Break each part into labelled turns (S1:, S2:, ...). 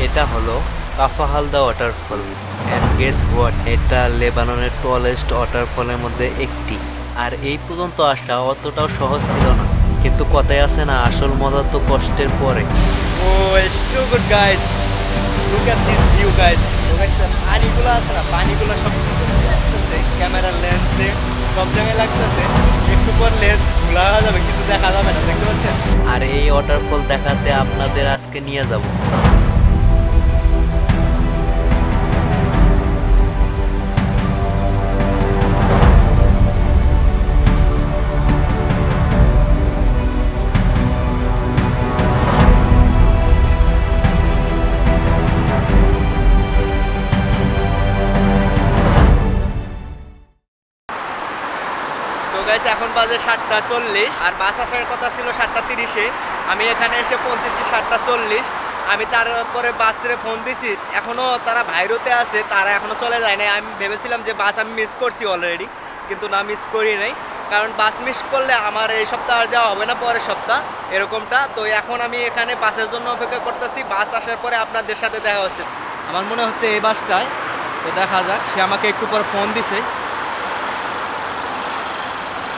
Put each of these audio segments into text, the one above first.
S1: এটা হলো কাফাহালদা waterfall. And guess what, এটা লেবাননের টলেস্ট ওয়াটারফলের মধ্যে একটি। আর এই পর্যন্ত আসা অতটাও সহজ ছিল না, কিন্তু কথায় আছে না, আসল মজা তো কষ্টের পরে। Oh it's too good guys, look at this view guys. তো গাইস পানিগুলো আছে না, পানিগুলো সব লাগতেছে, ক্যামেরার লেন্সে সব জায়গায় লাগতেছে। একটু পর লেন্স খোলা হয়ে যাবে, কিছু দেখা যাবে না, দেখতে পাচ্ছেন। আর এই ওয়াটারফল দেখাতে আপনাদের আজকে নিয়ে যাব। এখন বাজে 7:40 আর বাস আসার কথা ছিল 7:30-এ। আমি এখানে এসে পৌঁছেছি 7:40। আমি তারপরে বাসে ফোন দিছি, এখনো তারা ভাইরোতে আছে, তারা এখনো চলে যায় নাই। আমি ভেবেছিলাম যে বাস আমি মিস করছি অলরেডি, কিন্তু না, মিস করি নাই। কারণ বাস মিস করলে আমার এই সপ্তাহ আর যাওয়া হবে না, পরের সপ্তাহ এরকমটা। তো এখন আমি এখানে বাসের জন্য অপেক্ষা করতেছি। বাস আসার পরে আপনাদের সাথে দেখা হচ্ছে। আমার মনে হচ্ছে এই বাসটায়, তো দেখা যাক। সে আমাকে একটু পর ফোন দিছে।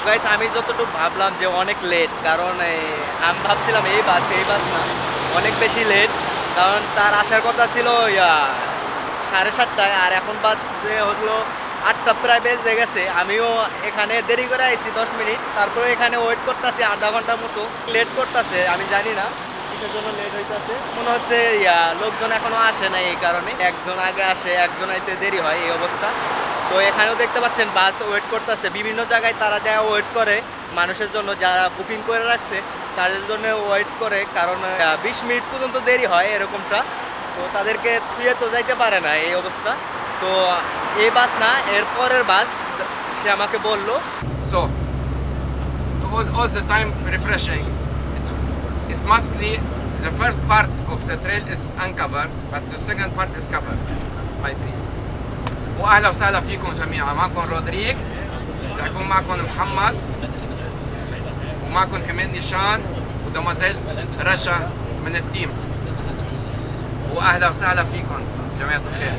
S1: গাইস আমি যতটুকু ভাবলাম যে অনেক লেট, কারণ আমি ভাবছিলাম এই বাস না, অনেক বেশি লেট। কারণ তার আসার কথা ছিল 7:30, আর এখন বাজছে হলো 8টা, প্রায় বেজে গেছে। আমিও এখানে দেরি করে আইছি 10 মিনিট, তারপরে এখানে ওয়েট করতেছি আধা ঘন্টার মতো। লেট করতেছে, আমি জানি না কিসের জন্য লেট হইতেছে। মনে হচ্ছে লোকজন এখনো আসে না, এই কারণে একজন আগে আসে, একজন আইতে দেরি হয়, এই অবস্থা। তো এখানেও দেখতে পাচ্ছেন বাস ওয়েট করতেছে। বিভিন্ন জায়গায় তারা যায় ওয়েট করে মানুষের জন্য, যারা বুকিং করে রাখছে তাদের জন্য ওয়েট করে, কারণ 20 মিনিট পর্যন্ত দেরি হয় এরকমটা। তো তাদেরকে থুয়ে তো যাইতে পারে না, এই অবস্থা। তো এই বাস না, এরপরের বাস সে আমাকে বললো।
S2: So, to all the time refreshing. It's mostly the first part of the trail is uncovered, but the second part is covered by trees. واهلا وسهلا فيكم جميعا. معكم رودريك، رح يكون معكم محمد، ومعكم كمان نيشان ودمازيل رشا من التيم. واهلا وسهلا فيكم جماعة الخير.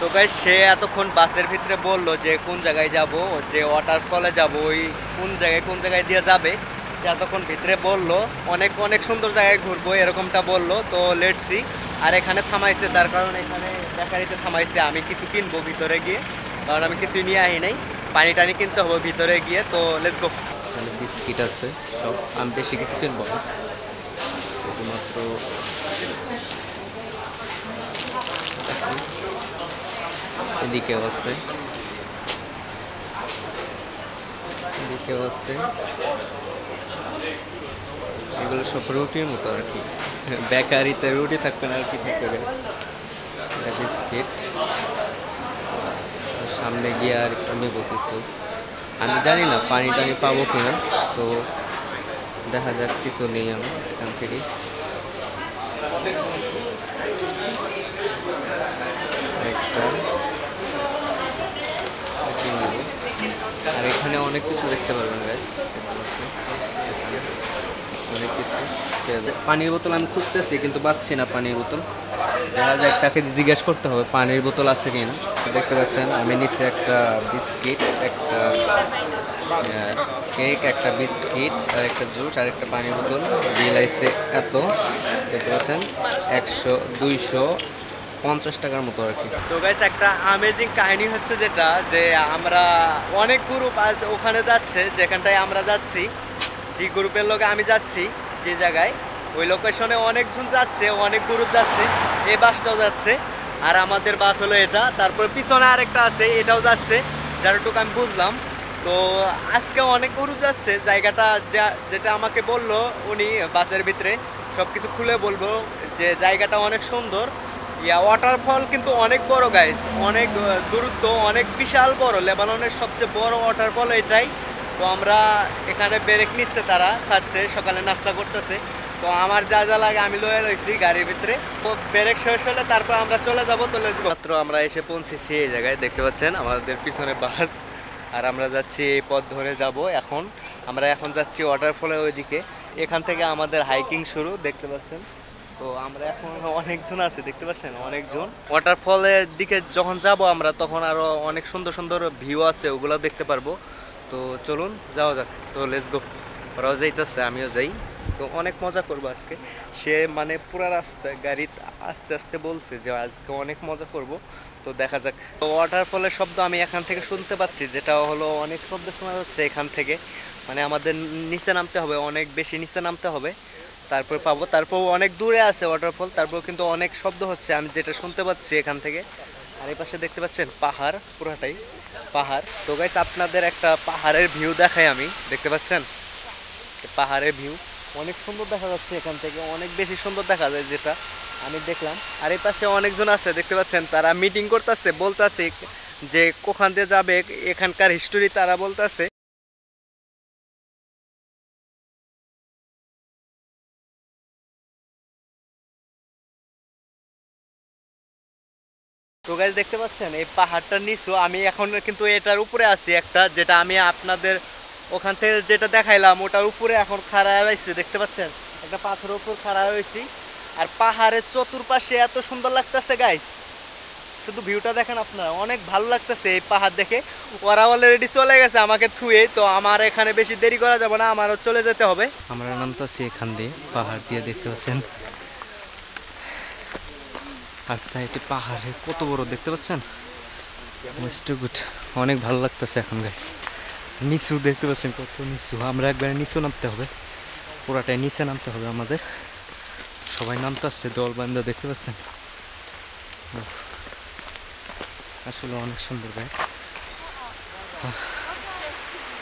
S1: তো গাইস সে এতক্ষণ বাসের ভিতরে বললো যে কোন জায়গায় যাব, যে ওয়াটারফলে যাব, ওই কোন জায়গায় দিয়ে যাবে, সে এতক্ষণ ভিতরে বললো। অনেক অনেক সুন্দর জায়গায় ঘুরবো এরকমটা বললো। তো লেটস সি। আর এখানে থামাইছে, তার কারণ এখানে বেকারিতে থামাইছে। আমি কিছু কিনবো ভিতরে গিয়ে, কারণ আমি কিছু নিয়ে আহি নাই। পানি টানি কিনতে হবে ভিতরে গিয়ে। তো লেটস গো। এখানে বিস্কিট আছে সব, আমি বেশি কিছু কিনবো না, শুধুমাত্র এদিকেও আছে, এগুলো সব রুটির মতো আর কি। বেকারিতে রুটি থাকবে না, আর কি থাকবে। বিস্কিট সামনে গিয়ে আর একটু নেবো কিছু। আমি জানি না পানি টানি পাবো কিনা, তো দেখা যাক। কিছু নেই আমি এখান থেকে। আর এখানে অনেক কিছু দেখতে পারবেন গাইস, অনেক কিছু। পানির বোতল আমি খুঁজতেছি, কিন্তু পাচ্ছি না পানির বোতল। দেখা যাক, তাকে জিজ্ঞেস করতে হবে পানির বোতল আছে কিনা। দেখতে পাচ্ছেন আমি নিচে একটা বিস্কিট, একটা কেক, একটা বিস্কিট, আর একটা জুস, আর একটা পানির বোতল। বিল আইছে এত, দেখতে পাচ্ছেন 250 টাকার মতো আর কি। তো গাইস একটা আমেজিং কাহিনী হচ্ছে যেটা, যে আমরা অনেক গ্রুপ আছে ওখানে যাচ্ছে, যেখানটায় আমরা যাচ্ছি, যে গ্রুপের লোকে আমি যাচ্ছি যে জায়গায়, ওই লোকেশনে অনেকজন যাচ্ছে, অনেক গ্রুপ যাচ্ছে। এই বাসটাও যাচ্ছে, আর আমাদের বাস হলো এটা। তারপর পিছনে আরেকটা আছে, এটাও যাচ্ছে, যারটুকু আমি বুঝলাম। তো আজকে অনেক গ্রুপ যাচ্ছে। জায়গাটা যেটা আমাকে বললো উনি বাসের ভিতরে, সব কিছু খুলে বলবো, যে জায়গাটা অনেক সুন্দর। ওয়াটারফল কিন্তু অনেক বড় গাইস, অনেক দূরত্ব, অনেক বিশাল বড়। লেবাননের সবচেয়ে বড় ওয়াটারফল এটাই। তো আমরা এখানে ব্রেক নিচ্ছে, তারা খাচ্ছে, সকালে নাস্তা করতেছে। তো আমার যা যা লাগে আমি লয়ে লইছি গাড়ির ভিতরে। তো ব্রেক শেষ হলে তারপর আমরা চলে যাবো। তো মাত্র আমরা এসে পৌঁছেছি এই জায়গায়, দেখতে পাচ্ছেন আমাদের পিছনে বাস, আর আমরা যাচ্ছি এই পথ ধরে যাব। আমরা এখন যাচ্ছি ওয়াটারফলের ওইদিকে। এখান থেকে আমাদের হাইকিং শুরু, দেখতে পাচ্ছেন। তো আমরা এখন অনেকজন আছে দেখতে পাচ্ছেন, অনেকজন। ওয়াটারফলের দিকে যখন যাব আমরা তখন আরো অনেক সুন্দর সুন্দর ভিউ আছে, ওগুলো দেখতে পারবো। তো চলুন যাওয়া যাক। তো লেটস গো। ওরাও যাইতেছে, আমিও যাই। তো অনেক মজা করবো আজকে। সে মানে পুরো রাস্তায় গাড়ি আস্তে আস্তে বলছে যে আজকে অনেক মজা করব। তো দেখা যাক। তো ওয়াটারফলের শব্দ আমি এখান থেকে শুনতে পাচ্ছি, যেটা হলো অনেক শব্দ শোনা যাচ্ছে এখান থেকে। মানে আমাদের নিচে নামতে হবে, অনেক বেশি নিচে নামতে হবে, তারপর পাবো। তারপর অনেক দূরে আছে ওয়াটারফল, তারপর কিন্তু অনেক শব্দ হচ্ছে আমি যেটা শুনতে পাচ্ছি এখান থেকে। আর এই পাশে দেখতে পাচ্ছেন পাহাড়, পুরাটাই পাহাড়। তো গাইস আপনাদের একটা পাহাড়ের ভিউ দেখাই আমি, দেখতে পাচ্ছেন পাহাড়ের ভিউ অনেক সুন্দর দেখা যাচ্ছে এখান থেকে, অনেক বেশি সুন্দর দেখা যায় যেটা আমি দেখলাম। আর এই পাশে অনেকজন আছে দেখতে পাচ্ছেন, তারা মিটিং করতেছে, বলতেছে যে কোখান দিয়ে যাবে, এখানকার হিস্টোরি তারা বলতেছে। তো গাইস দেখতে পাচ্ছেন এই পাহাড়টার নিচু, আমি এখন কিন্তু এটার উপরে আছি একটা, যেটা আমি আপনাদের ওখান থেকে যেটা দেখাইলাম ওটার উপরে এখন খাড়া রয়েছে, দেখতে পাচ্ছেন একটা পাথরের উপর খাড়া রয়েছি। আর পাহাড়ের চতুর্পাশে এত সুন্দর লাগতেছে গাইস, শুধু ভিউটা দেখেন আপনারা, অনেক ভালো লাগতেছে এই পাহাড় দেখে। ওরা অলরেডি চলে গেছে আমাকে থুয়ে, তো আমার এখানে বেশি দেরি করা যাবে না, আমারও চলে যেতে হবে। আমরা নামতেছি এখান দিয়ে, পাহাড় দিয়ে, দেখতে পাচ্ছেন। আর সাইডে পাহাড়ে কত বড় দেখতে পাচ্ছেন, গুড। অনেক ভালো লাগতেছে এখন গাইস। নিচু দেখতে পাচ্ছেন কত নিচু, আমরা একবারে নিচু নামতে হবে, পুরাটাই নিচে নামতে হবে আমাদের। সবাই নামতেছে দল বান্ধব, দেখতে পাচ্ছেন। আসলে অনেক সুন্দর গাইস,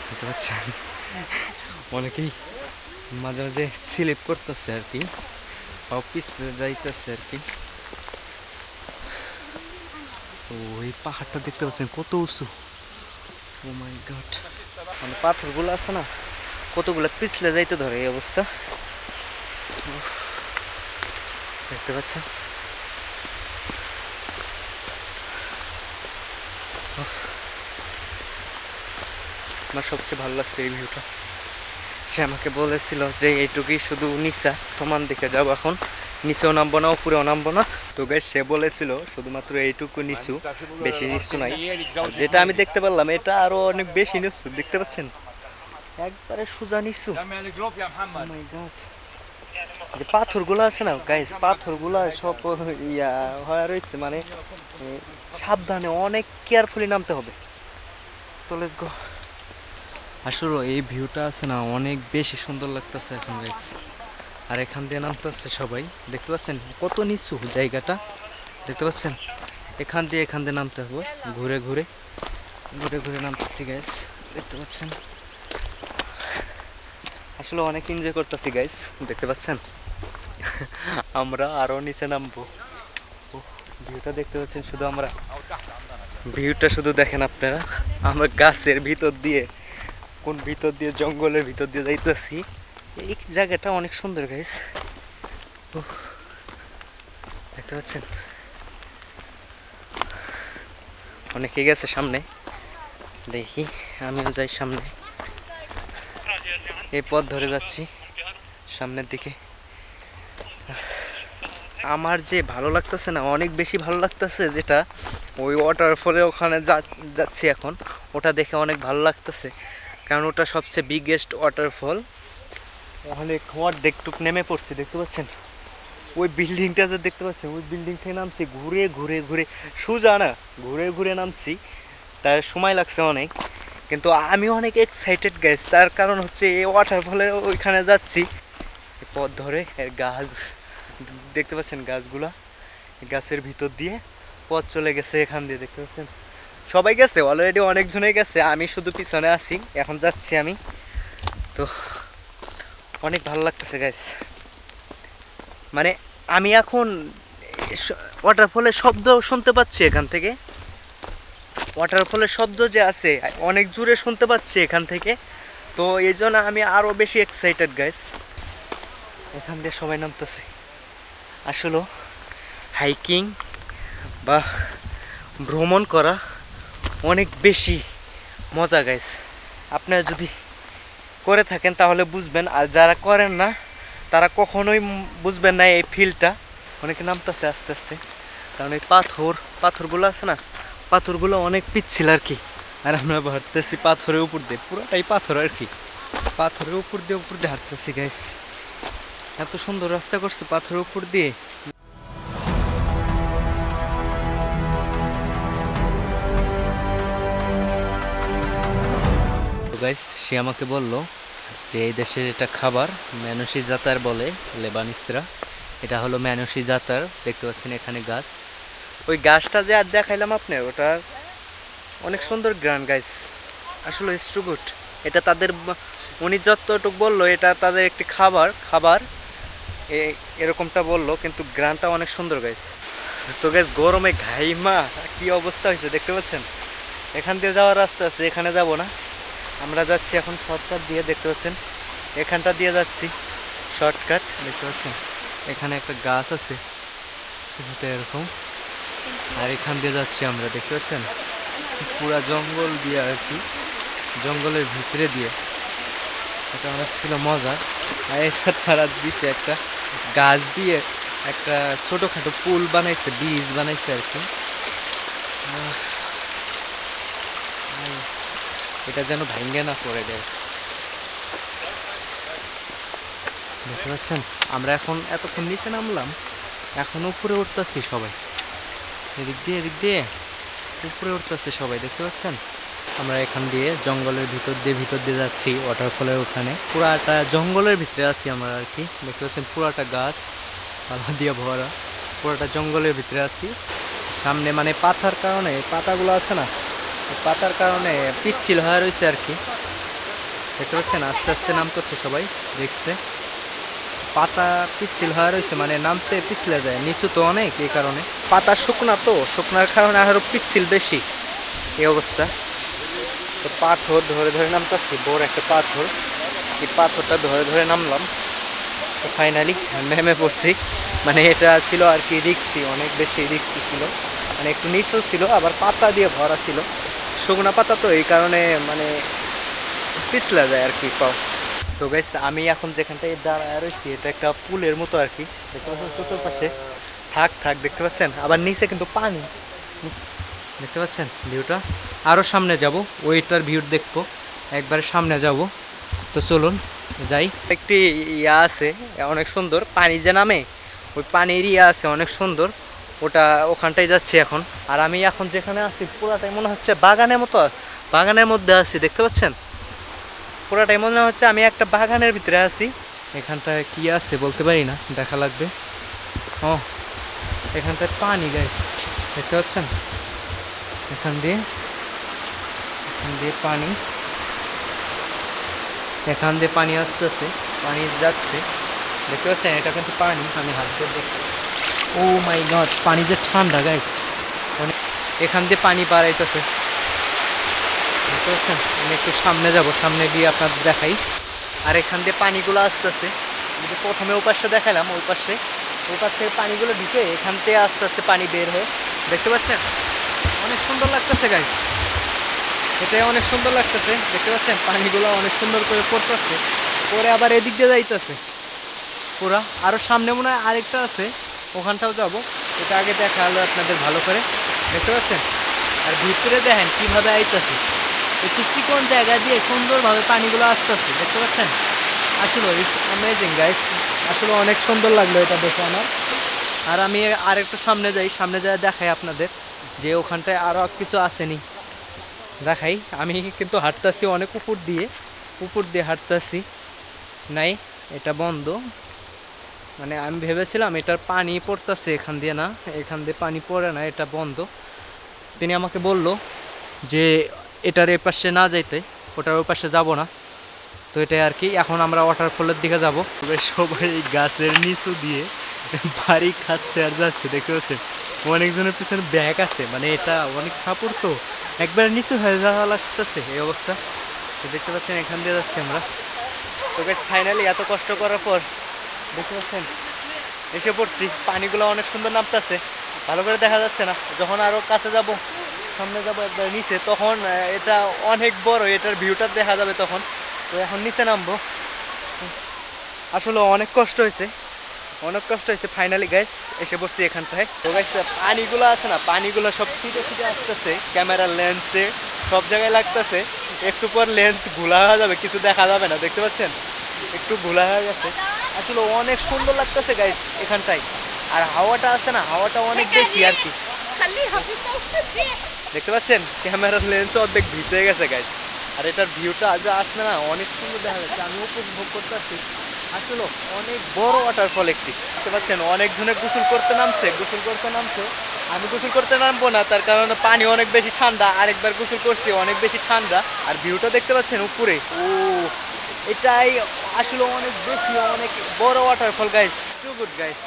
S1: দেখতে পাচ্ছেন। অনেকেই মাঝে মাঝে স্লিপ করতেছে আর কি, পিছলে যাইতেছে আর কি। ওই পাহাড়টা দেখতে পাচ্ছেন কত উঁচু, ও মাই গড। মানে পাথরগুলো আছে না, কতগুলো পিছলে যাইতে ধরে এই অবস্থা, দেখতে পাচ্ছেন। আমার সবচেয়ে ভালো লাগছে এই ভিউটা। সে আমাকে বলেছিল যে এইটুকুই শুধু নিচা, সমান দিকে যাবো, এখন নিচেও নামবো না উপরেও নামবো না। তো গাইস সে বলেছিল শুধুমাত্র এইটুকু নিচু, বেশি নিচু নাই। যেটা আমি দেখতে পারলাম এটা আরো অনেক বেশি নিচু, দেখতে পাচ্ছেন একবারে সোজা নিচু। যে পাথরগুলো আছে না গাইস, পাথরগুলো সব ইয়া হয়ে রয়েছে, মানে সাবধানে অনেক কেয়ারফুলি নামতে হবে। তো লেটস গো। আসলে এই ভিউটা আছে না অনেক বেশি সুন্দর লাগতেছে এখন গাইস। আর এখান দিয়ে নামতেছে সবাই, দেখতে পাচ্ছেন কত নিচু জায়গাটা, দেখতে পাচ্ছেন। এখান দিয়ে নামতে হবে, ঘুরে ঘুরে ঘুরে ঘুরে নামতেছি গাইস, দেখতে পাচ্ছেন। আসলে অনেক এনজয় করতেছি গাইস, দেখতে পাচ্ছেন। আমরা আরো নিচে নামবো, ভিউটা দেখতে পাচ্ছেন শুধু, আমরা ভিউটা শুধু দেখেন আপনারা। আমরা গাছের ভিতর দিয়ে, কোন ভিতর দিয়ে, জঙ্গলের ভিতর দিয়ে যাইতেছি। এই জায়গাটা অনেক সুন্দর গাইস, দেখতে পাচ্ছেন। অনেকে গেছে সামনে, দেখি আমিও যাই সামনে। এই পথ ধরে যাচ্ছি সামনের দিকে। আমার যে ভালো লাগতেছে না, অনেক বেশি ভালো লাগতেছে, যেটা ওই ওয়াটারফলের ওখানে যাচ্ছি এখন, ওটা দেখে অনেক ভালো লাগতেছে, কারণ ওটা সবচেয়ে বিগেস্ট ওয়াটারফল। অনেক অর্ধেকটুক নেমে পড়ছি, দেখতে পাচ্ছেন। ওই বিল্ডিংটা যে দেখতে পাচ্ছেন, ওই বিল্ডিং থেকে নামছি ঘুরে ঘুরে ঘুরে, সোজা না, ঘুরে ঘুরে নামছি। তার সময় লাগছে অনেক, কিন্তু আমি অনেক এক্সাইটেড গাইস। তার কারণ হচ্ছে এই ওয়াটারফলের ওইখানে যাচ্ছি, পথ ধরে গাছ দেখতে পাচ্ছেন, গাছগুলা, গাছের ভিতর দিয়ে পথ চলে গেছে এখান দিয়ে, দেখতে পাচ্ছেন। সবাই গেছে অলরেডি, অনেকজনেই গেছে, আমি শুধু পিছনে আছি, এখন যাচ্ছি আমি। তো অনেক ভালো লাগতেছে গাইস, মানে আমি এখন ওয়াটারফলের শব্দ শুনতে পাচ্ছি এখান থেকে। ওয়াটারফলের শব্দ যে আছে অনেক জোরে শুনতে পাচ্ছি এখান থেকে। তো এই জন্য আমি আরও বেশি এক্সাইটেড গাইস। এখান দিয়ে সবাই নামতেছে। আসলে হাইকিং বা ভ্রমণ করা অনেক বেশি মজা গাইস। আপনারা যদি করে থাকেন তাহলে বুঝবেন, আর যারা করেন না তারা কখনোই বুঝবেন না এই ফিলটা। অনেকে নামতেছে আস্তে আস্তে, কারণ এই পাথরগুলো আছে না, পাথরগুলো অনেক পিচ্ছিল আর কি। আর আমরা হাঁটতেছি পাথরের উপর দিয়ে, পুরোটাই পাথর আর কি, পাথরের উপর দিয়ে হাঁটতেছি গাইস। এত সুন্দর রাস্তা করছে পাথরের উপর দিয়ে। গাইস সে আমাকে বলল যে এই দেশের এটা খাবার ম্যানসি জাতার বলে লেবানিসরা। এটা হলো ম্যানসি জাতার, দেখতে পাচ্ছেন এখানে গাছ। ওই গাছটা যে আর দেখাইলাম আপনার, ওটা অনেক সুন্দর গ্রান গাইস, আসলে ইটস টু গুড। এটা তাদের, উনি যতটুকু বললো এটা তাদের একটি খাবার এরকমটা বললো, কিন্তু গ্রানটা অনেক সুন্দর গাইস। তো গাইস গরমে ঘাইমা কি অবস্থা হয়েছে দেখতে পাচ্ছেন। এখান দিয়ে যাওয়ার রাস্তা আছে, এখানে যাব না, আমরা যাচ্ছি এখন শর্টকাট দিয়ে, দেখতে পাচ্ছেন এখানটা দিয়ে যাচ্ছি শর্টকাট। দেখতে পাচ্ছেন এখানে একটা গাছ আছে কিছুটা এরকম, আর এখান দিয়ে যাচ্ছি আমরা, দেখতে পাচ্ছেন পুরা জঙ্গল দিয়ে আর কি, জঙ্গলের ভিতরে দিয়ে। এটা অনেক ছিল মজার। আর এটা তারা দিছে একটা গাছ দিয়ে একটা ছোটোখাটো পুল বানাইছে, ব্রিজ বানাইছে আর কি। এটা যেন ভাঙ্গে না পড়ে যায়। দেখতে পাচ্ছেন আমরা এখন এতক্ষণ নিচে নামলাম, এখন উপরে উঠতেছি সবাই, এদিক দিয়ে উপরে উঠতেছে সবাই, দেখতে পাচ্ছেন। আমরা এখান দিয়ে জঙ্গলের ভিতর দিয়ে যাচ্ছি ওয়াটারফলের ওখানে। পুরাটা জঙ্গলের ভিতরে আছি আমরা আর কি, দেখতে পাচ্ছেন পুরাটা গাছ পালা দিয়ে ভরা, পুরাটা জঙ্গলের ভিতরে আছি। সামনে মানে পাতার কারণে, পাতাগুলো আছে না, পাতার কারণে পিচ্ছিল হয়ে রয়েছে আর কি, দেখতে পাচ্ছেন। আস্তে আস্তে নামতেছে সবাই, দেখছে পাতা পিচ্ছিল হয়ে রয়েছে, মানে নামতে পিছলে যায়, নিচু তো অনেক, এই কারণে পাতা শুকনা, তো শুকনার কারণে আরো পিচ্ছিল বেশি এই অবস্থা। তো পাথর ধরে নামতেছি, বড় একটা পাথর, এই পাথরটা ধরে নামলাম। তো ফাইনালি নেমে পড়ছি। মানে এটা ছিল আর কি রিক্সি, অনেক বেশি রিক্সি ছিল, মানে একটু নিচু ছিল, আবার পাতা দিয়ে ভরা ছিল, শুকনা পাতা, তো এই কারণে মানে পিছলা যায় আর কি পাও। তো গাইস আমি এখন যেখানটায় দাঁড়ায় রয়েছি, এটা একটা পুলের মতো আর কি, দেখতে পাচ্ছেন চতুর্পাশে থাক দেখতে পাচ্ছেন, আবার নিচে কিন্তু পানি, দেখতে পাচ্ছেন ভিউটা। আরও সামনে যাব, ওইটার ভিউ দেখবো, একবারে সামনে যাব। তো চলুন যাই। একটি ইয়া আছে অনেক সুন্দর, পানি যে নামে, ওই পানির ইয়া আছে অনেক সুন্দর, ওটা ওখানটায় যাচ্ছি এখন। আর আমি এখন যেখানে আছি পুরাটাই মনে হচ্ছে বাগানের মতো, বাগানের মধ্যে আছি, দেখতে পাচ্ছেন পুরাটাই মনে হচ্ছে আমি একটা বাগানের ভিতরে আছি। এখানটায় কি আছে বলতে পারি না, দেখা লাগবে। ও এখানটায় পানি গাইস, দেখতে পাচ্ছেন এখান দিয়ে পানি, এখান দিয়ে পানি আসতেছে, পানি যাচ্ছে, দেখতে পাচ্ছেন এটা কিন্তু পানি, আমি হাত দিয়ে দেখি। ও মাই গড, পানি যে ঠান্ডা গাইস, মানে এখান দিয়ে পানি বাড়াইতেছে, দেখতে পাচ্ছেন। আমি একটু সামনে যাব, সামনে গিয়ে আপনাদের দেখাই। আর এখান দিয়ে পানিগুলো আসতেছে, প্রথমে ওই পাশে দেখালাম, ওই পাশ থেকে পানিগুলো দিতে এখান থেকে আস্তে আস্তে পানি বের হয়ে, দেখতে পাচ্ছেন অনেক সুন্দর লাগতেছে গাইস, এটাই অনেক সুন্দর লাগতেছে, দেখতে পাচ্ছেন পানিগুলো অনেক সুন্দর করে পড়তেছে, পরে আবার এদিক দিয়ে যাইতেছে পুরা। আরও সামনে মনে হয় আরেকটা আছে, ওখানটাও যাব, এটা আগে দেখা হলো আপনাদের ভালো করে, দেখতে পাচ্ছেন। আর ভিতরে দেখেন কীভাবে আইতেছে, একটু চিকন জায়গা দিয়ে সুন্দরভাবে পানিগুলো আসতেছে, দেখতে পাচ্ছেন। আসলে ইটস অ্যামেজিং গাইস, আসলে অনেক সুন্দর লাগলো এটা দেখে আমার। আর আমি আরেকটু সামনে যাই, সামনে যাই দেখাই আপনাদের যে ওখানটায় আরও কিছু আসেনি, দেখাই। আমি কিন্তু হাঁটতেছি অনেক উপর দিয়ে হাঁটতেছি, নাই এটা বন্ধ, মানে আমি ভেবেছিলাম এটার পানি পড়তেছে এখান দিয়ে, না এখান দিয়ে পানি পড়ে না, এটা বন্ধ। তিনি আমাকে বলল যে এটার এ পাশে না যাইতে, ওটার ওই পাশে যাবো না। তো এটাই আর কি, এখন আমরা ওয়াটারফলের দিকে যাব। সবাই গাছের নিচু দিয়ে বাড়ি খাচ্ছে আর যাচ্ছে, দেখতে পাচ্ছেন অনেকজনের পিছনে ব্যাগ আছে, মানে এটা অনেক সাপোর্ট, তো একবার নিচু হয়ে যাওয়া লাগতেছে এই অবস্থা। তো দেখতে পাচ্ছেন এখান দিয়ে যাচ্ছি আমরা। তো গাইস ফাইনালি এত কষ্ট করার পর দেখতে পাচ্ছেন এসে পড়ছি, পানিগুলো অনেক সুন্দর নামতেছে, ভালো করে দেখা যাচ্ছে না। যখন আরও কাছে যাব, সামনে যাব একবার নিচে, তখন এটা অনেক বড়, এটার ভিউটা দেখা যাবে তখন। তো এখন নিচে নামবো, আসলে অনেক কষ্ট হয়েছে, ফাইনালি গাইস এসে পড়ছি এখানটায়। তো গাইস পানিগুলো আছে না, পানিগুলো সব ছিটে ছিটে আসতেছে, ক্যামেরার লেন্সে সব জায়গায় লাগতেছে। একটু পর লেন্স ঘোলা হয়ে যাবে, কিছু দেখা যাবে না, দেখতে পাচ্ছেন একটু ঘোলা হয়ে গেছে। আসলে অনেক সুন্দর লাগতেছে গাইস এখানটায়। আর হাওয়াটা আছে না, হাওয়াটা অনেক বেশি আর কি, দেখতে পাচ্ছেন ক্যামেরার লেন্স অর্ধেক ভিজে গেছে গাইস। আর এটার ভিউটা আজ আসলে না অনেক সুন্দর দেখা যাচ্ছে, আমি উপভোগ করতেছি। আসলে অনেক বড় ওয়াটারফল একটি, দেখতে পাচ্ছেন অনেকজনে গোসল করতে নামছে। আমি গোসল করতে নামবো না, তার কারণে পানি অনেক বেশি ঠান্ডা। আরেকবার গোসল করছি, অনেক বেশি ঠান্ডা। আর ভিউটা দেখতে পাচ্ছেন উপরে, ও এটাই আসলে অনেক বেশি, অনেক বড় waterfall guys, too good guys.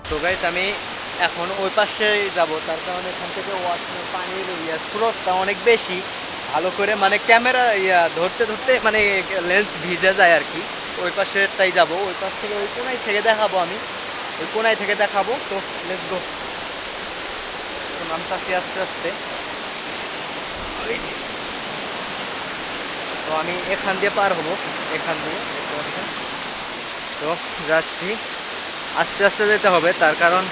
S1: তো গাইস আমি এখন ওই পাশে যাব, তার কারণে এখান থেকে পানির স্রোতটা অনেক বেশি, ভালো করে মানে ক্যামেরা ধরতে ধরতে মানে লেন্স ভিজে যায় আর কি। ওই পাশেরটাই যাব, ওই পাশ থেকে ওই কোনায় থেকে দেখাবো, আমি ওই কোনায় থেকে দেখাবো। তো লেটস গো, নামতাছি আস্তে আস্তে। তো আমি এখান দিয়ে পার হবো, এখান দিয়ে দেখতে পাচ্ছেন। তো যাচ্ছি, আস্তে আস্তে যেতে হবে, তার কারণ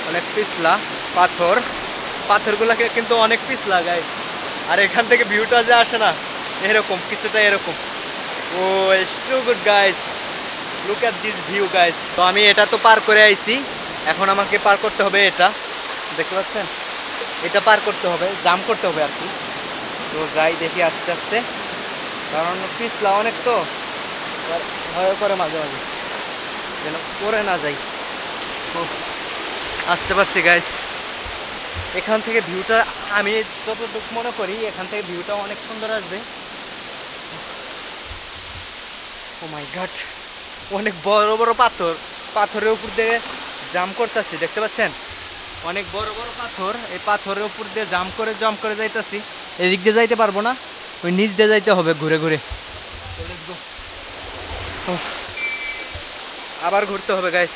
S1: অনেক পিছলা পাথরগুলোকে কিন্তু অনেক পিছলা গাইস। আর এখান থেকে ভিউটা যে আসে না, এরকম কিছুটা এরকম। Oh it's too good guys, look at this view guys. তো আমি এটা তো পার করে আইছি, এখন আমাকে পার করতে হবে এটা, দেখতে পাচ্ছেন এটা পার করতে হবে, জাম্প করতে হবে আর কি। তো যাই দেখি আস্তে আস্তে, কারণ পিছলা অনেক, তো ভয় করে মাঝে মাঝে যেন পরে না যাই। তো আসতে পারছি গাইস, এখান থেকে ভিউটা আমি যতটুকু মনে করি এখান থেকে ভিউটা অনেক সুন্দর আসবে। ও মাই গড, অনেক বড় বড় পাথরের উপর দিয়ে জাম্প করতেছি, দেখতে পাচ্ছেন অনেক বড় বড় পাথর। এই পাথরের উপর দিয়ে জাম্প করে যাইতেছি। এদিক দিয়ে যাইতে পারবো না, ওই নিচ দিয়ে যাইতে হবে ঘুরে ঘুরে। আবার ঘুরতে হবে গাইস,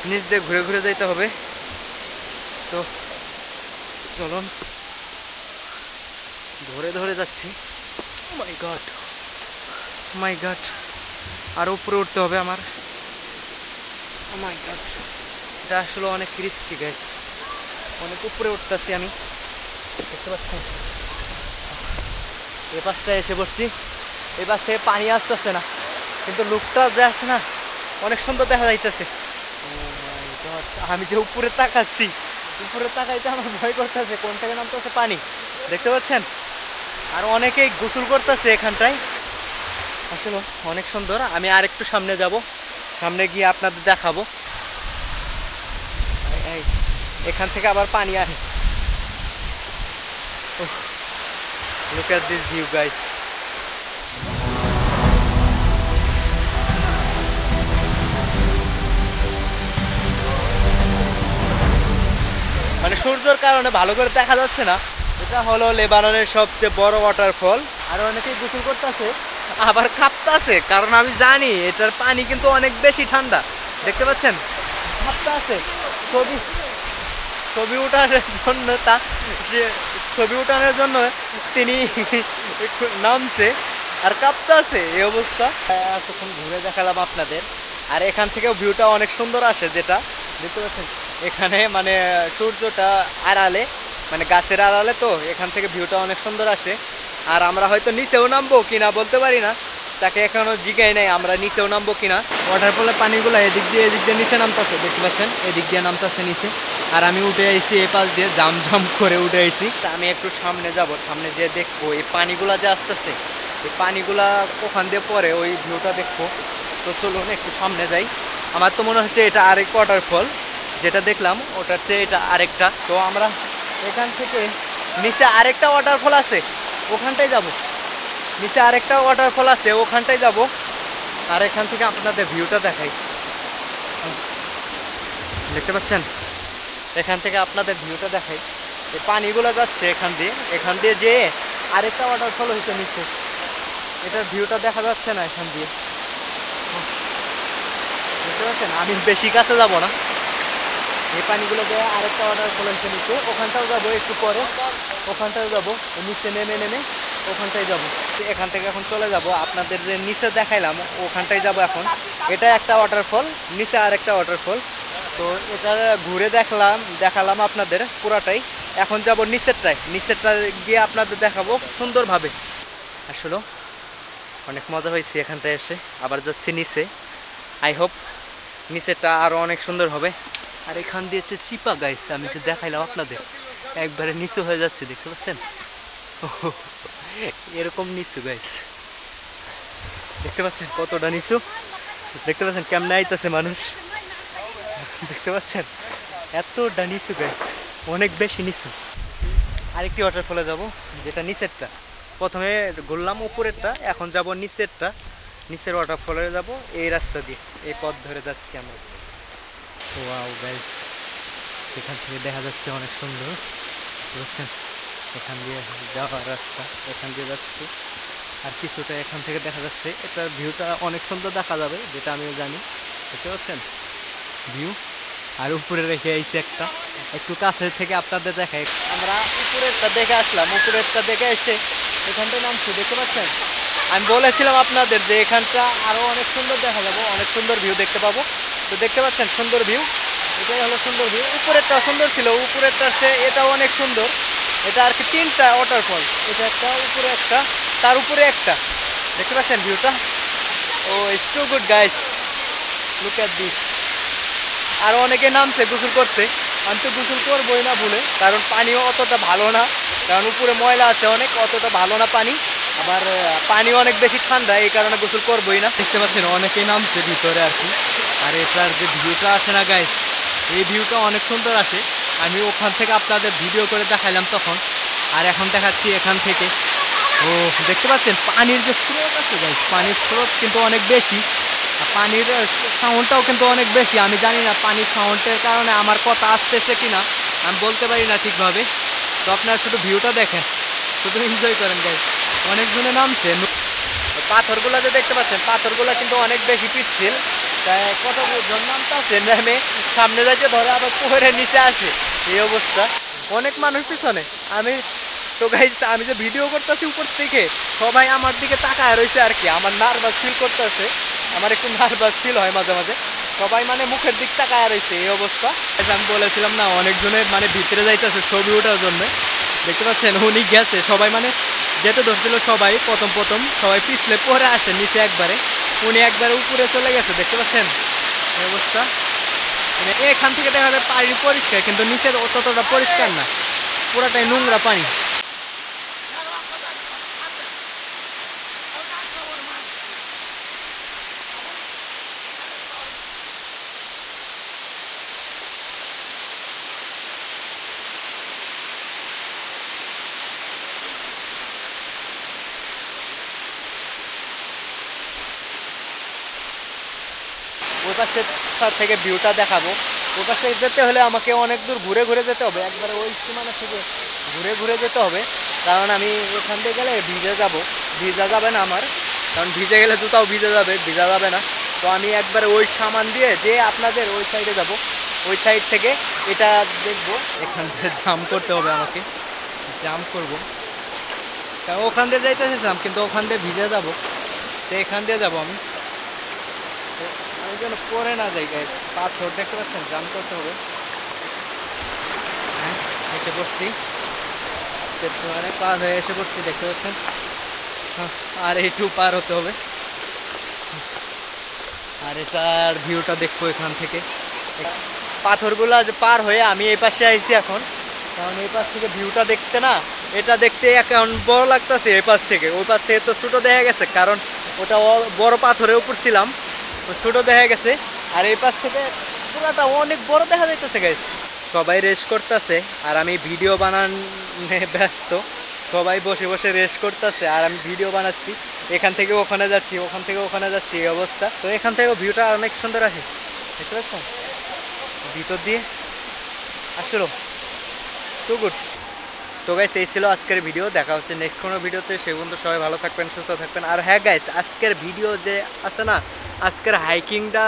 S1: নিচ দিয়ে ঘুরে ঘুরে যাইতে হবে। তো চলুন, ধরে ধরে যাচ্ছি। মাই গড, আর উপরে উঠতে হবে আমার। ও মাই গড, এটা আসলে অনেক রিস্কি গাইস, অনেক উপরে উঠতেছি আমি, দেখতে পাচ্ছেন। এ পাশটায় এসে পড়ছি, এই পাশ থেকে পানি আসতেছে না, কিন্তু লুকটা যে আছে না অনেক সুন্দর দেখা যাইতেছে। আমি যে উপরে তাকাচ্ছি, উপরে তাকাইতে আমার ভয় করতেছে, কোন থেকে নামতেছে পানি, দেখতে পাচ্ছেন। আর অনেকেই গোসল করতেছে এখানটায়, আসলে অনেক সুন্দর। আমি আর একটু সামনে যাব, সামনে গিয়ে আপনাদের দেখাবো। এখান থেকে আবার পানি আসে। Look at this view guys. মানে সূর্যের কারণে ভালো করে দেখা যাচ্ছে না। এটা হলো লেবাননের সবচেয়ে বড় ওয়াটারফল। আর অনেকেই গোসল করতেছে, আবার কাঁপতাছে, কারণ আমি জানি এটার পানি কিন্তু অনেক বেশি ঠান্ডা। দেখতে পাচ্ছেন কাঁপতাছে। ছবি ছবি উঠানোর জন্য ছবি উঠানোর জন্য তিনি নামছে আর কাঁপতাছে এই অবস্থা। এতক্ষণ ঘুরে দেখালাম আপনাদের, আর এখান থেকেও ভিউটা অনেক সুন্দর আসে, যেটা দেখতে পাচ্ছেন এখানে মানে সূর্যটা আড়ালে, মানে গাছের আড়ালে, তো এখান থেকে ভিউটা অনেক সুন্দর আসে। আর আমরা হয়তো নিচেও নামবো কিনা বলতে পারি না, তাকে এখনো জিগাই নাই আমরা নিচেও নামবো কিনা। ওয়াটারফলের পানিগুলো এদিক দিয়ে নিচে নামতেছে, দেখতে পাচ্ছেন এদিক দিয়ে নামতেছে নিচে। আর আমি উঠে আইছি এই পাশ দিয়ে, জাম করে উঠে আইছি। আমি একটু সামনে যাব, সামনে যেয়ে দেখবো এই পানিগুলা যে আসতেছে, এই পানিগুলা ওখান দিয়ে পরে ওই ভিউটা দেখবো। তো চলুন একটু সামনে যাই। আমার তো মনে হচ্ছে এটা আরেক ওয়াটারফল, যেটা দেখলাম ওটার চেয়ে এটা আরেকটা। তো আমরা এখান থেকে নিচে আরেকটা ওয়াটারফল আছে, ওখানটায় যাব। নিচে আরেকটা ওয়াটারফল আছে, ওখানটায় যাব। আর এখান থেকে আপনাদের ভিউটা দেখাই, দেখতে পাচ্ছেন এখান থেকে আপনাদের ভিউটা দেখাই। এই পানিগুলো যাচ্ছে এখান দিয়ে যে আরেকটা ওয়াটারফল হয়েছে নিচে, এটার ভিউটা দেখা যাচ্ছে না এখান দিয়ে, দেখতে পাচ্ছেন। আমি বেশি কাছে যাব না, এই পানিগুলো দিয়ে আরেকটা ওয়াটারফল হয়েছে নিচে, ওখানটাও যাবো একটু পরে, ওখানটাও যাবো নিচে নেমে ওখানটায় যাব। এখান থেকে এখন চলে যাব, আপনাদের যে নিচে দেখাইলাম ওখানটায় যাব এখন। এটা একটা ওয়াটারফল, নিচে আরেকটা ওয়াটারফল। তো এটা ঘুরে দেখালাম আপনাদের পুরাটাই। এখন যাব নিচেরটা গিয়ে আপনাদের দেখাবো সুন্দরভাবে। আসলে অনেক মজা হয়েছে এখানটায় এসে, আবার যাচ্ছি নিচে। আই হোপ নিচেরটা আরও অনেক সুন্দর হবে। আর এখান দিয়েছে চিপা গাইছে, আমি যে দেখাইলাম আপনাদের, একবারে নিচু হয়ে যাচ্ছে, দেখতে পাচ্ছেন এরকম নিচু গাইস, দেখতে পাচ্ছেন কতটা নিচু, দেখতে পাচ্ছেন কেমনে আইতাছে মানুষ, দেখতে পাচ্ছেন এতটা নিচু গাইস, অনেক বেশি নিচু। আরেকটি ওয়াটারফলে যাব, যেটা নিচেরটা। প্রথমে ঘুরলাম উপরেরটা, এখন যাব নিচের ওয়াটারফলে যাব। এই রাস্তা দিয়ে এই পথ ধরে যাচ্ছি আমরা। ওয়াও গাইস, এখান থেকে দেখা যাচ্ছে অনেক সুন্দর, বুঝছেন এখান দিয়ে যাওয়ার রাস্তা, এখান দিয়ে যাচ্ছি। আর কিছুটা এখান থেকে দেখা যাচ্ছে, এটার ভিউটা অনেক সুন্দর দেখা যাবে, যেটা আমিও জানি, দেখতে পাচ্ছেন ভিউ। আর উপরে রেখে আইছি একটা, একটু কাছে থেকে আপনাদের দেখাই। আমরা উপরেরটা দেখে আসলাম, উপরেরটা দেখে এসে এখানটায় নামছি, দেখতে পাচ্ছেন। আমি বলেছিলাম আপনাদের যে এখানটা আরও অনেক সুন্দর দেখা যাবো, অনেক সুন্দর ভিউ দেখতে পাবো। তো দেখতে পাচ্ছেন সুন্দর ভিউ, এটাই হলো সুন্দর ভিউ। উপরেরটা সুন্দর ছিল, উপরেরটার চেয়ে এটাও অনেক সুন্দর। এটা আর কি তিনটা ওয়াটারফল, এটা একটা, উপরে একটা, তার উপরে একটা, দেখতে পাচ্ছেন ভিউটা। Oh it's too good guys, look at this. আর অনেকে নামছে গোসল করতে, আমি তো গোসল করবোই না ভুলে, কারণ পানিও অতটা ভালো না, কারণ উপরে ময়লা আছে অনেক, অতটা ভালো না পানি। আবার পানিও অনেক বেশি ঠান্ডা, এই কারণে গোসল করবোই না। দেখতে পাচ্ছেন অনেকেই নামছে ভিতরে আর কি। আর এটার যে ভিউটা আসে না গাইস, এই ভিউটা অনেক সুন্দর আসে। আমি ওখান থেকে আপনাদের ভিডিও করে দেখাইলাম তখন, আর এখন দেখাচ্ছি এখান থেকে। ও দেখতে পাচ্ছেন পানির যে স্রোত আছে গাইস, পানির স্রোত কিন্তু অনেক বেশি, আর পানির সাউন্ডটাও কিন্তু অনেক বেশি। আমি জানি না পানির সাউন্ডের কারণে আমার কথা আসতেছে কিনা, আমি বলতে পারি না ঠিকভাবে। তো আপনারা শুধু ভিউটা দেখেন, শুধু এনজয় করেন গাইস। অনেকজনে নামছে, পাথরগুলো যে দেখতে পাচ্ছেন, পাথরগুলো কিন্তু অনেক বেশি পিচ্ছিল, তাই কতজন নামতে নেমে সামনে যাইতে ধরে আবার পুকুরের নিচে আসে, এই অবস্থা। অনেক মানুষ পিছনে। আমি তো গাইস, আমি যে ভিডিও করতেছি উপর থেকে, সবাই আমার দিকে তাকায় রয়েছে আর কি। আমার নার্ভাস ফিল করতেছে, আমার একটু নার্ভাস ফিল হয় মাঝে মাঝে। সবাই মানে মুখের দিক তাকায় রয়েছে, এই অবস্থা। আমি বলেছিলাম না, অনেকজনের মানে ভিতরে যাইতেছে ছবি ওঠার জন্য, দেখতে পাচ্ছেন উনি গেছে। সবাই মানে যেতে ধরছিল, সবাই প্রথম সবাই পিছলে পরে আসে নিচে একবারে, উনি একবারে উপরে চলে গেছে, দেখতে পাচ্ছেন এই অবস্থা। মানে এখান থেকে দেখা যায় পানি পরিষ্কার, কিন্তু নিচের ততটা পরিষ্কার না, পুরাটাই নোংরা পানি। ওই পাশে থেকে ভিউটা দেখাবো। ওই পাশে যেতে হলে আমাকে অনেক দূর ঘুরে যেতে হবে, একবারে ওই সীমানা থেকে ঘুরে যেতে হবে, কারণ আমি ওখান থেকে গেলে ভিজা যাবে না আমার। কারণ ভিজে গেলে জুতাও ভিজে যাবে, ভিজা যাবে না। তো আমি একবারে ওই সামান দিয়ে যে আপনাদের ওই সাইডে যাব, ওই সাইড থেকে এটা দেখব। এখান থেকে জাম করতে হবে আমাকে, জাম করব, কারণ ওখান দিয়ে যাইতেছিলাম কিন্তু ওখান দিয়ে ভিজে যাব, তো এখান দিয়ে যাব আমি। তো আমি যেন পরে না যাই গাইস, পাথর দেখতে পাচ্ছেন, জাম করতে হবে। হ্যাঁ, এসে পড়ছি, মানে পার হয়ে এসে পড়ছি, দেখতে পাচ্ছেন। আর একটু পার হতে হবে, আর এটার ভিউটা দেখবো এখান থেকে। পাথরগুলা যে পার হয়ে আমি এই পাশে আইছি এখন, কারণ এই পাশ থেকে ভিউটা দেখতে না, এটা দেখতে এখন বড় লাগতেছে। এই পাশ থেকে ওই পাশ থেকে তো ছোটো দেখা গেছে, কারণ ওটা বড় পাথরের উপর ছিলাম, তো ছোটো দেখা গেছে। আর এই পাশ থেকে পুরাটা অনেক বড় দেখা যাইতেছে গাইস। সবাই রেস্ট করতেছে আর আমি ভিডিও বানানে ব্যস্ত। সবাই বসে বসে রেস্ট করতেছে আর আমি ভিডিও বানাচ্ছি। এখান থেকে ওখানে যাচ্ছি, ওখান থেকে ওখানে যাচ্ছি, এই অবস্থা। তো এখান থেকে ভিউটা অনেক সুন্দর আসে, দেখতে পাচ্ছেন, ভিতর দিয়ে আসলো টু গুড। তো গাইস, এই ছিল আজকের ভিডিও। দেখা হচ্ছে নেক্সট কোনো ভিডিওতে। সে পর্যন্ত সবাই ভালো থাকবেন, সুস্থ থাকবেন। আর হ্যাঁ গাইস, আজকের ভিডিও যে আছে না, আজকের হাইকিংটা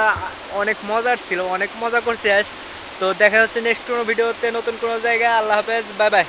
S1: অনেক মজার ছিল, অনেক মজা করছি আজ। তো দেখা হচ্ছে নেক্সট কোনো ভিডিওতে, নতুন কোনো জায়গায়। আল্লাহ হাফেজ, বাই বাই।